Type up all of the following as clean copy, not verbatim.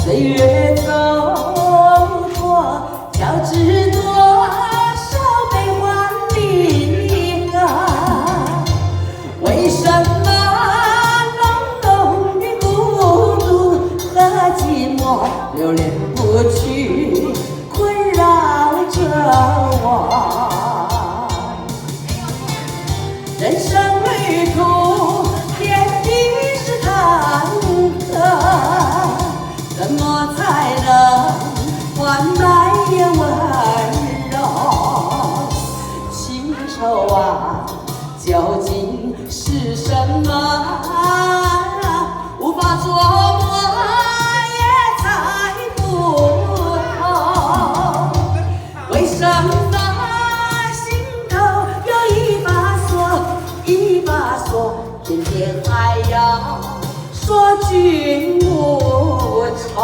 岁月走过，交织多少悲欢离合？为什么浓浓的孤独和寂寞流连不去，困扰着我？人生旅途，天地是坎坷，怎么才能换来温柔？情愁啊，究竟是什么？无法琢磨，也猜不透。为什么心头有一把锁，一把锁，偏偏还要说君无仇？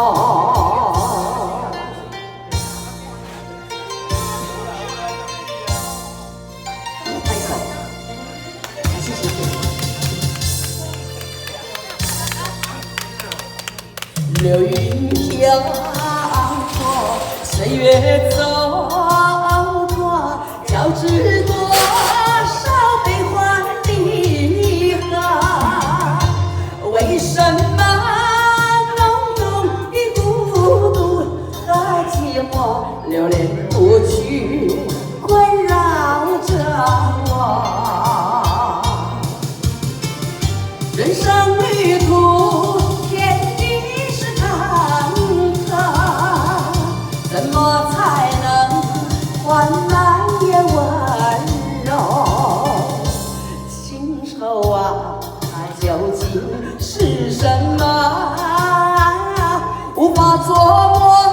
拍手，谢谢。流云飘过，岁月走过，交织多少悲欢离合？为什么浓浓的孤独和寂寞流连不去，困扰着我？人生旅途，天地是坎坷，怎么才能换来温柔？情愁啊，究竟是什么？无法琢磨。